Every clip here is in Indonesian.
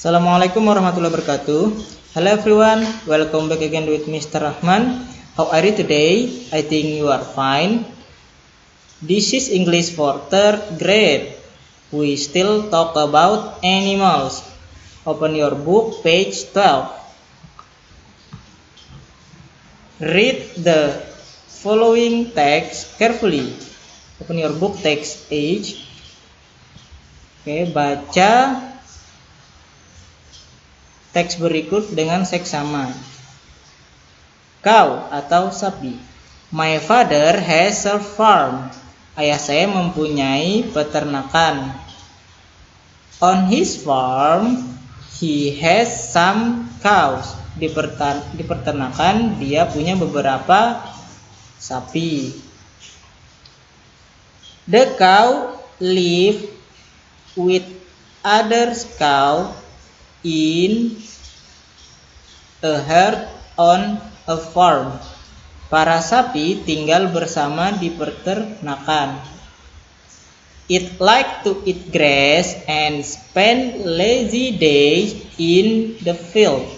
Assalamualaikum warahmatullahi wabarakatuh. Hello everyone, welcome back again with Mr. Rahman. How are you today? I think you are fine. This is English for third grade. We still talk about animals. Open your book, page 12. Read the following text carefully. Open your book, text page. Oke, baca teks berikut dengan seksama. Cow atau sapi. My father has a farm. Ayah saya mempunyai peternakan. On his farm, he has some cows. Di peternakan dia punya beberapa sapi. The cow live with other cow in a herd on a farm. Para sapi tinggal bersama di peternakan. It like to eat grass and spend lazy days in the field.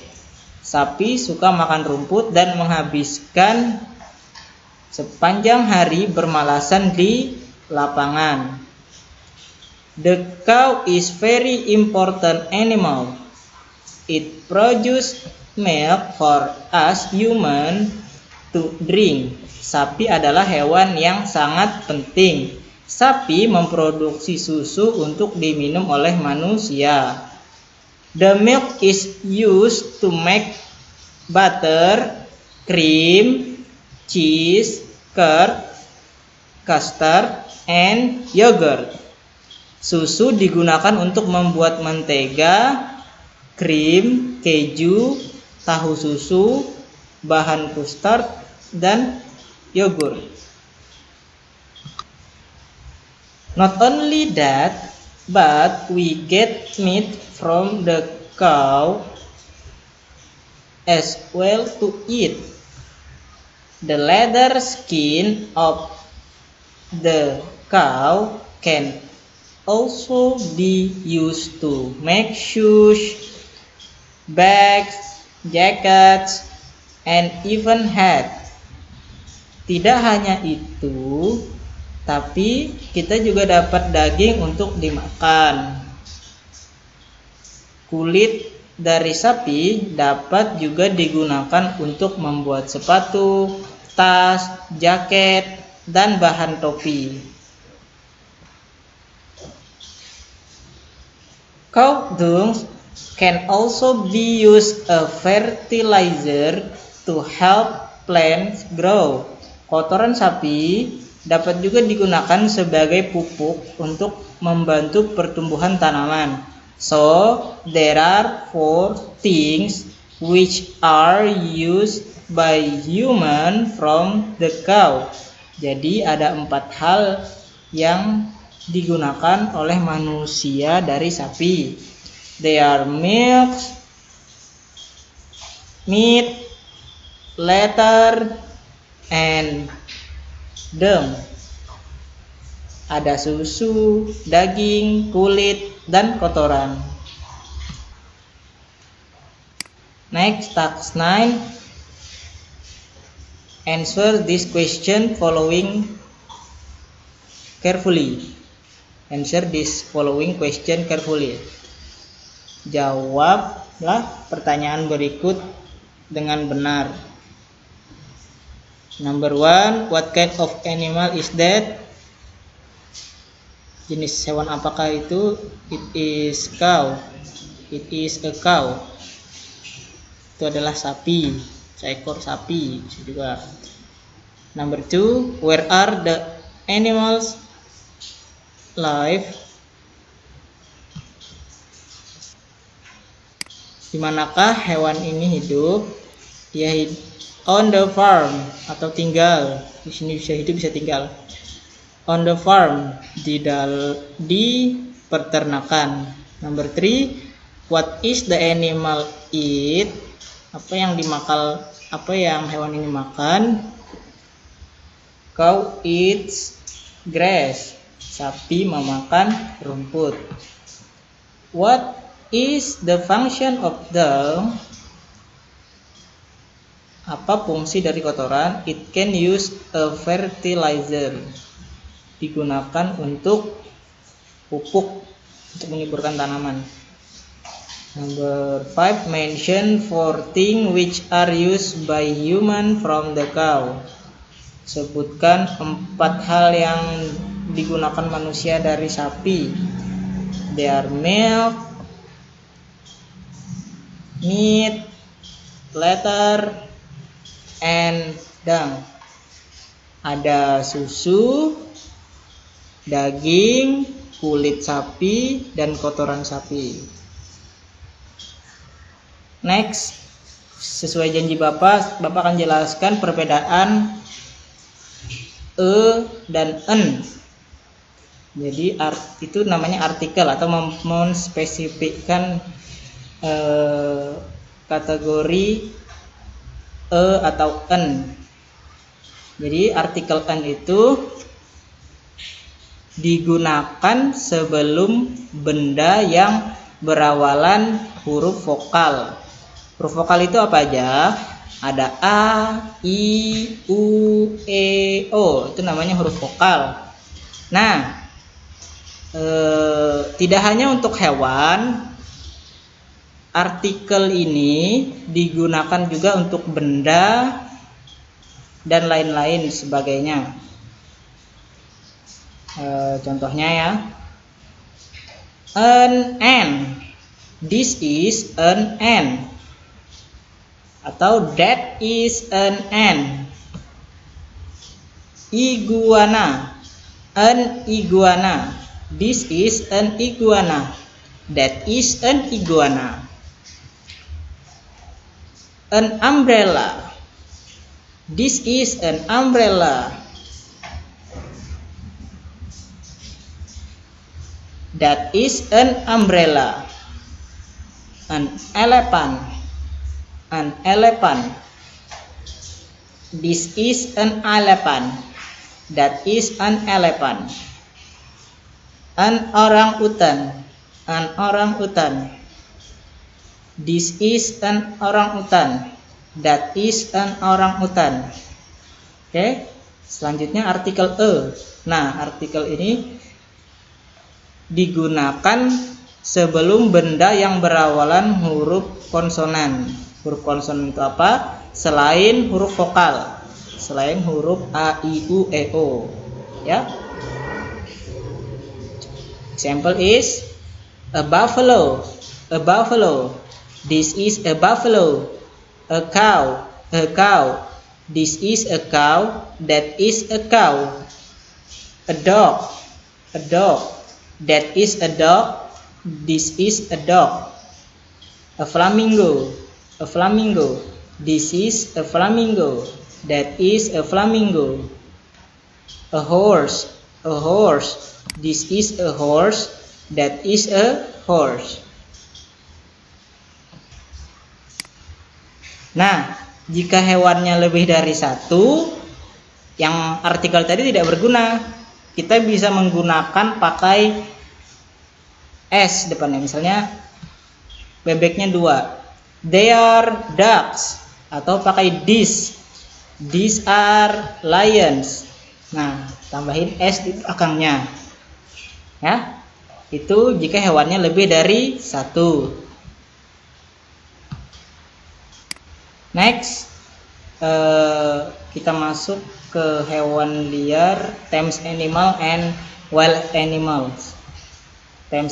Sapi suka makan rumput dan menghabiskan sepanjang hari bermalasan di lapangan. The cow is very important animal. It produces milk for us human to drink. Sapi adalah hewan yang sangat penting. Sapi memproduksi susu untuk diminum oleh manusia. The milk is used to make butter, cream, cheese, curd, custard, and yogurt. Susu digunakan untuk membuat mentega, krim, keju, tahu susu, bahan custard, dan yogurt. Not only that, but we get meat from the cow as well to eat. The leather skin of the cow can also be used to make shoes, bags, jackets, and even hat. Tidak hanya itu, tapi kita juga dapat daging untuk dimakan. Kulit dari sapi dapat juga digunakan untuk membuat sepatu, tas, jaket, dan bahan topi. Cow dung can also be used as fertilizer to help plants grow. Kotoran sapi dapat juga digunakan sebagai pupuk untuk membantu pertumbuhan tanaman. So, there are 4 things which are used by human from the cow. Jadi ada 4 hal yang digunakan oleh manusia dari sapi. They are milk, meat, leather, and dung. Ada susu, daging, kulit, dan kotoran. Next, task 9. Answer this question following carefully. Answer this following question carefully. Jawablah pertanyaan berikut dengan benar. Number 1, what kind of animal is that? Jenis hewan apakah itu? It is cow. It is a cow. Itu adalah sapi, seekor sapi juga. Number 2, where are the animals live? Di manakah hewan ini hidup? Dia on the farm atau tinggal. Di sini bisa hidup, bisa tinggal. On the farm, di peternakan. Number 3, what is the animal eat? Apa yang hewan ini makan? Cow eats grass. Sapi memakan rumput. What is the function of the, apa fungsi dari kotoran? It can use a fertilizer, digunakan untuk pupuk, untuk menyuburkan tanaman. Number 5, mention 4 things which are used by human from the cow. Sebutkan 4 hal yang digunakan manusia dari sapi. They are milk, meat, leather, and dung. Ada susu, daging, kulit sapi, dan kotoran sapi. Next, sesuai janji Bapak akan jelaskan perbedaan e dan en. Jadi itu namanya artikel atau memspesifikkan kategori e atau en. Jadi artikel en itu digunakan sebelum benda yang berawalan huruf vokal. Huruf vokal itu apa aja? Ada A, I, U, E, O. Itu namanya huruf vokal. Nah, tidak hanya untuk hewan, artikel ini digunakan juga untuk benda dan lain-lain sebagainya. Contohnya ya, an ant. This is an ant. Atau that is an ant. Iguana, an iguana. This is an iguana. That is an iguana. An umbrella. This is an umbrella. That is an umbrella. An elephant. An elephant. This is an elephant. That is an elephant. An orangutan. An orangutan. This is an orangutan. That is an orangutan. Oke, selanjutnya artikel e. Nah, artikel ini digunakan sebelum benda yang berawalan huruf konsonan. Huruf konsonan itu apa? Selain huruf vokal, selain huruf A, I, U, E, O. Ya. Example is a buffalo. A buffalo. This is a buffalo. A cow. A cow. This is a cow. That is a cow. A dog. A dog. That is a dog. This is a dog. A flamingo. A flamingo. This is a flamingo. That is a flamingo. A horse. A horse. This is a horse. That is a horse. Nah, jika hewannya lebih dari satu, yang artikel tadi tidak berguna. Kita bisa menggunakan pakai S depannya. Misalnya bebeknya 2. They are ducks. Atau pakai these. These are lions. Nah, tambahin S di belakangnya. Ya. Itu jika hewannya lebih dari 1. Next, kita masuk ke hewan liar, tame animal and wild animals. Tame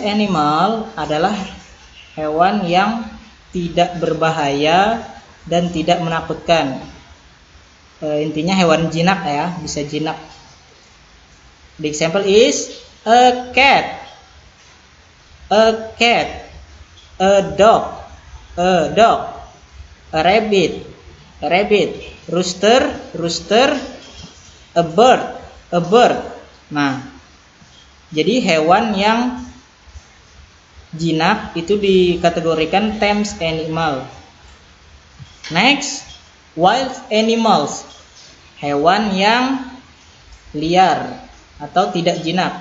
animal adalah hewan yang tidak berbahaya dan tidak menakutkan. Intinya hewan jinak ya, bisa jinak. The example is a cat, a dog, a rabbit, rooster, a bird. Nah, jadi hewan yang jinak itu dikategorikan tame animal. Next, wild animals, hewan yang liar atau tidak jinak.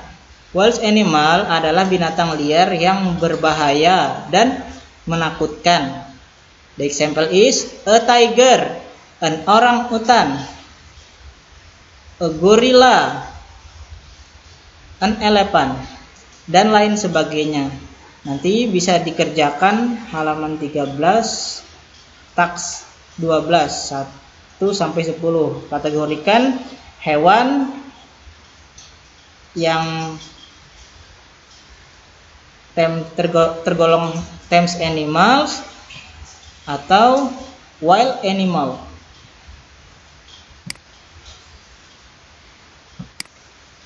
Wild animal adalah binatang liar yang berbahaya dan menakutkan. The example is a tiger, an orang-utan, a gorilla, an elephant, dan lain sebagainya. Nanti bisa dikerjakan halaman 13, taks 12, 1 sampai 10. Kategorikan hewan yang tergolong tame animals atau wild animal.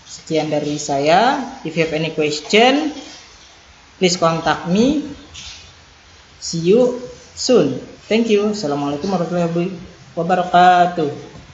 Sekian dari saya. If you have any question, please contact me. See you soon. Thank you. Assalamualaikum warahmatullahi wabarakatuh.